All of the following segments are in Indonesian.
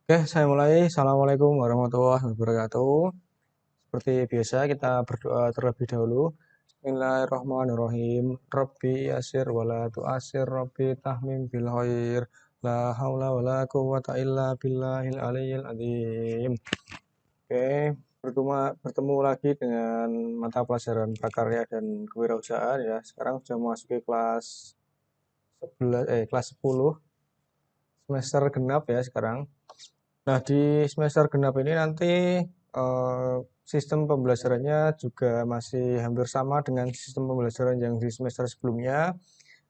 Oke, saya mulai. Assalamualaikum warahmatullahi wabarakatuh. Seperti biasa, kita berdoa terlebih dahulu. Bismillahirrahmanirrahim. Rabbi yasir wala tu'asir. Rabbi tahmim bil khair. La haula wala quwwata illa billahil aliyyil azim. Oke, bertemu lagi dengan mata pelajaran prakarya dan kewirausahaan ya. Sekarang sudah memasuki kelas 10 semester genap ya sekarang. Nah, di semester genap ini nanti sistem pembelajarannya juga masih hampir sama dengan sistem pembelajaran yang di semester sebelumnya,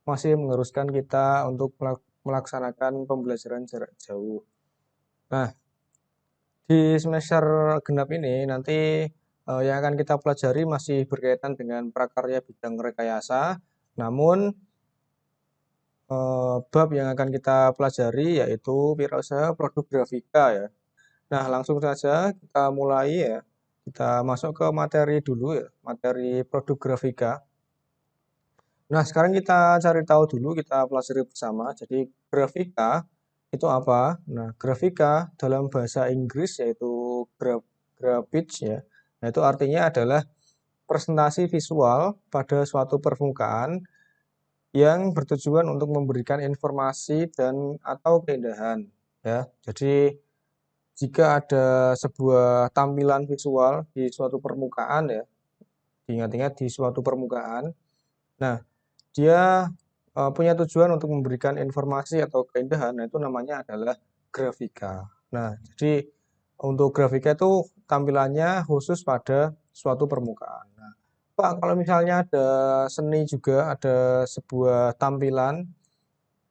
masih mengharuskan kita untuk melaksanakan pembelajaran jarak jauh. Nah, di semester genap ini nanti yang akan kita pelajari masih berkaitan dengan prakarya bidang rekayasa, namun bab yang akan kita pelajari yaitu wirausaha produk grafika ya. Nah, langsung saja kita mulai ya. Kita masuk ke materi dulu ya, materi produk grafika. Nah, sekarang kita cari tahu dulu, kita pelajari bersama. Jadi, grafika itu apa? Nah, grafika dalam bahasa Inggris yaitu graphics ya. Nah, itu artinya adalah presentasi visual pada suatu permukaan yang bertujuan untuk memberikan informasi dan atau keindahan ya. Jadi jika ada sebuah tampilan visual di suatu permukaan ya, diingat-ingat di suatu permukaan. Nah, dia punya tujuan untuk memberikan informasi atau keindahan, nah itu namanya adalah grafika. Nah, jadi untuk grafika itu tampilannya khusus pada suatu permukaan. Nah, Pak, kalau misalnya ada seni juga, ada sebuah tampilan,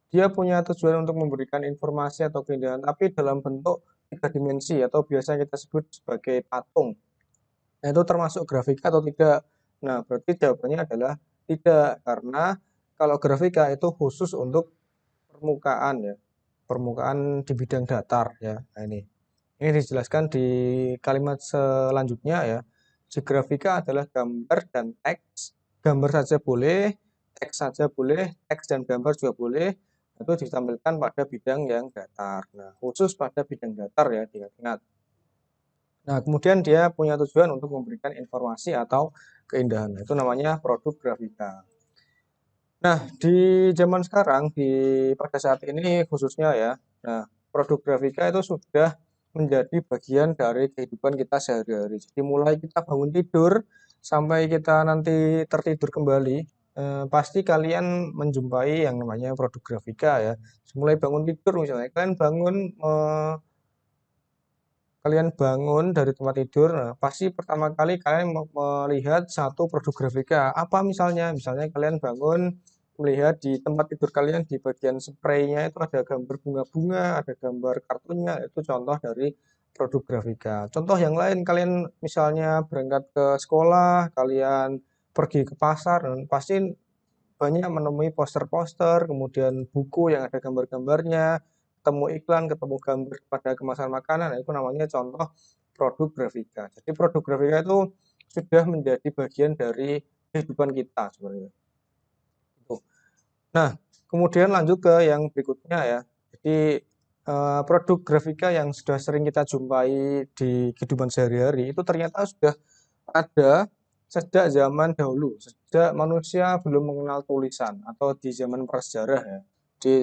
dia punya tujuan untuk memberikan informasi atau keindahan, tapi dalam bentuk tiga dimensi atau biasa kita sebut sebagai patung. Nah, itu termasuk grafika atau tidak? Nah, berarti jawabannya adalah tidak, karena kalau grafika itu khusus untuk permukaan ya, permukaan di bidang datar ya. Nah, ini dijelaskan di kalimat selanjutnya ya. Si grafika adalah gambar dan teks. Gambar saja boleh, teks saja boleh, teks dan gambar juga boleh. Itu ditampilkan pada bidang yang datar. Nah, khusus pada bidang datar ya, diingat-ingat. Nah, kemudian dia punya tujuan untuk memberikan informasi atau keindahan. Itu namanya produk grafika. Nah, di zaman sekarang, pada saat ini khususnya ya, nah, produk grafika itu sudah menjadi bagian dari kehidupan kita sehari-hari. Jadi mulai kita bangun tidur sampai kita nanti tertidur kembali, pasti kalian menjumpai yang namanya produk grafika ya. Mulai bangun tidur misalnya, kalian bangun dari tempat tidur, nah, pasti pertama kali kalian melihat satu produk grafika. Apa misalnya? Misalnya kalian bangun melihat di tempat tidur kalian di bagian spraynya itu ada gambar bunga-bunga, ada gambar kartunnya, itu contoh dari produk grafika. Contoh yang lain, kalian misalnya berangkat ke sekolah, kalian pergi ke pasar, dan pasti banyak menemui poster-poster, kemudian buku yang ada gambar-gambarnya, ketemu iklan, ketemu gambar pada kemasan makanan, itu namanya contoh produk grafika. Jadi produk grafika itu sudah menjadi bagian dari kehidupan kita sebenarnya. Nah, kemudian lanjut ke yang berikutnya ya. Jadi produk grafika yang sudah sering kita jumpai di kehidupan sehari-hari itu ternyata sudah ada sejak zaman dahulu, sejak manusia belum mengenal tulisan atau di zaman prasejarah ya.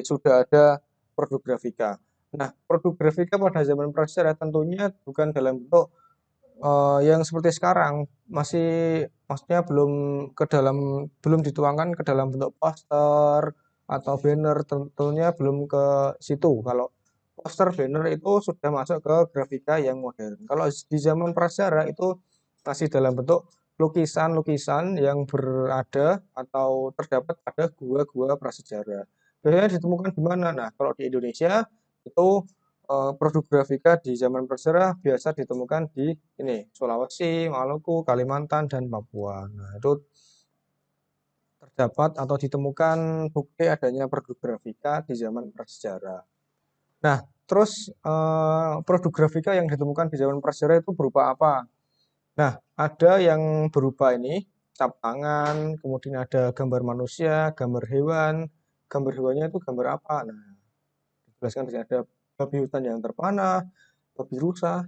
Sudah ada produk grafika. Nah, produk grafika pada zaman prasejarah tentunya bukan dalam bentuk yang seperti sekarang, maksudnya belum dituangkan ke dalam bentuk poster atau banner, tentunya belum ke situ. Kalau poster, banner itu sudah masuk ke grafika yang modern. Kalau di zaman prasejarah itu masih dalam bentuk lukisan-lukisan yang berada atau terdapat pada gua-gua prasejarah. Biasanya ditemukan di mana? Nah, kalau di Indonesia itu produk grafika di zaman prasejarah biasa ditemukan di ini Sulawesi, Maluku, Kalimantan, dan Papua. Nah, itu terdapat atau ditemukan bukti adanya produk grafika di zaman prasejarah. Nah, terus produk grafika yang ditemukan di zaman prasejarah itu berupa apa? Nah, ada yang berupa ini cap tangan, kemudian ada gambar manusia, gambar hewan. Gambar hewannya itu gambar apa? Nah, dijelaskan di sini ada Babi hutan yang terpanah, babi rusa.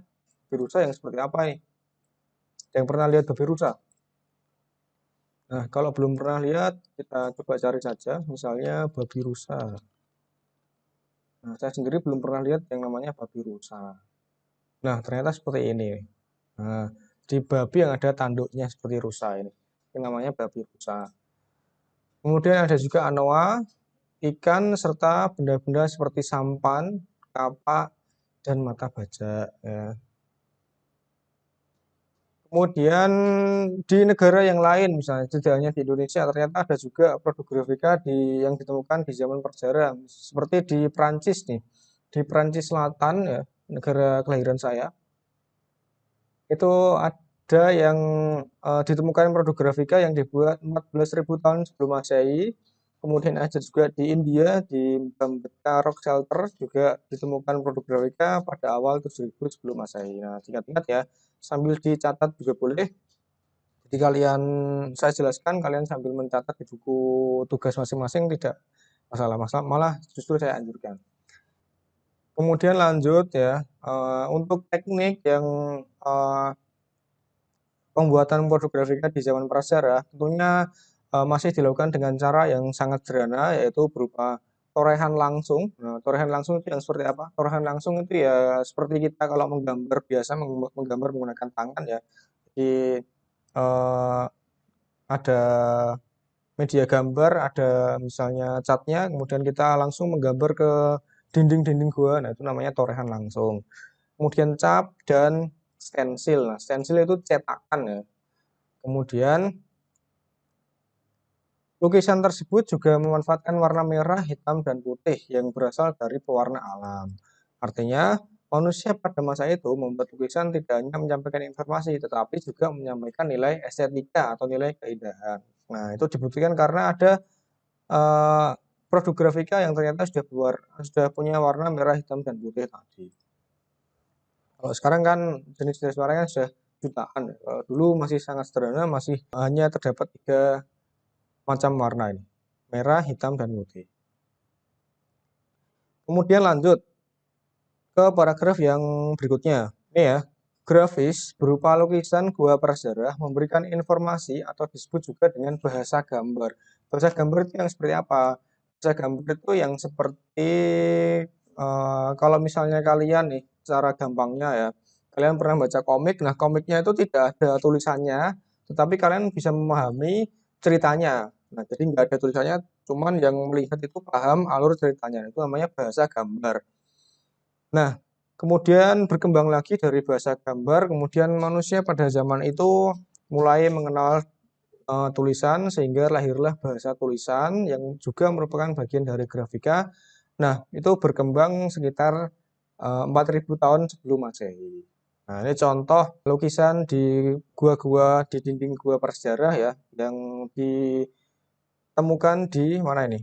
Babi rusa yang seperti apa nih? Yang pernah lihat babi rusa? Nah, kalau belum pernah lihat, kita coba cari saja, misalnya babi rusa. Nah, saya sendiri belum pernah lihat yang namanya babi rusa. Nah, ternyata seperti ini. Nah, di babi yang ada tanduknya seperti rusa ini. Ini namanya babi rusa. Kemudian ada juga anoa, ikan serta benda-benda seperti sampan, kapak, dan mata bajak. Ya. Kemudian di negara yang lain, misalnya tidak hanya di Indonesia, ternyata ada juga produk grafika yang ditemukan di zaman prasejarah. Seperti di Prancis nih, di Prancis Selatan ya, negara kelahiran saya, itu ada yang ditemukan produk grafika yang dibuat 14.000 tahun sebelum Masehi. Kemudian ada juga di India, di Bhimbetka Rock Shelter juga ditemukan produk grafika pada awal 7.000 sebelum Masehi. Nah, ingat-ingat ya, sambil dicatat juga boleh. Jadi saya jelaskan, kalian sambil mencatat di buku tugas masing-masing tidak masalah, malah justru saya anjurkan. Kemudian lanjut ya, untuk teknik yang pembuatan produk grafika di zaman prasejarah tentunya masih dilakukan dengan cara yang sangat sederhana, yaitu berupa torehan langsung. Nah, torehan langsung itu yang seperti apa? Torehan langsung itu ya seperti kita kalau menggambar biasa, menggambar menggunakan tangan ya. Jadi ada media gambar, ada misalnya catnya, kemudian kita langsung menggambar ke dinding-dinding gua. Nah, itu namanya torehan langsung. Kemudian cap dan stensil. Nah, stensil itu cetakan ya. Kemudian lukisan tersebut juga memanfaatkan warna merah, hitam, dan putih yang berasal dari pewarna alam. Artinya, manusia pada masa itu membuat lukisan tidak hanya menyampaikan informasi, tetapi juga menyampaikan nilai estetika atau nilai keindahan. Nah, itu dibuktikan karena ada uh, produk grafika yang ternyata sudah punya warna merah, hitam, dan putih tadi. Kalau sekarang kan jenis-jenis warnanya sudah jutaan. Kalau dulu masih sangat sederhana, masih hanya terdapat 3 macam warna ini. Merah, hitam, dan putih. Kemudian lanjut ke paragraf yang berikutnya. Ini ya, grafis berupa lukisan gua prasejarah memberikan informasi atau disebut juga dengan bahasa gambar. Bahasa gambar itu yang seperti apa? Bahasa gambar itu yang seperti kalau misalnya kalian nih, cara gampangnya ya, kalian pernah baca komik, nah komiknya itu tidak ada tulisannya, tetapi kalian bisa memahami ceritanya. Nah, jadi nggak ada tulisannya, cuman yang melihat itu paham alur ceritanya. Itu namanya bahasa gambar. Nah, kemudian berkembang lagi dari bahasa gambar, kemudian manusia pada zaman itu mulai mengenal tulisan sehingga lahirlah bahasa tulisan yang juga merupakan bagian dari grafika. Nah, itu berkembang sekitar 4.000 tahun sebelum Masehi. Nah, ini contoh lukisan di gua-gua di dinding gua prasejarah ya yang ditemukan di mana ini?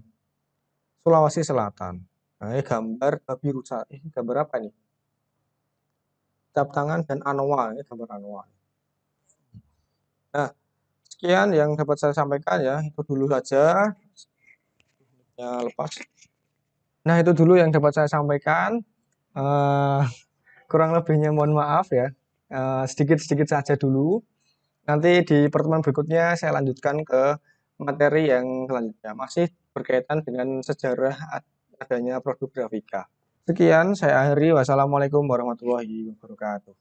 Sulawesi Selatan. Nah, ini gambar babi rusa. Ini gambar apa ini? Cap tangan dan anoa, ini gambar anoa. Nah, sekian yang dapat saya sampaikan ya, itu dulu saja. Ya, lepas. Nah, itu dulu yang dapat saya sampaikan. Eh, kurang lebihnya mohon maaf ya. Sedikit-sedikit saja dulu. Nanti di pertemuan berikutnya saya lanjutkan ke materi yang selanjutnya. Masih berkaitan dengan sejarah adanya produk grafika. Sekian, saya akhiri. Wassalamualaikum warahmatullahi wabarakatuh.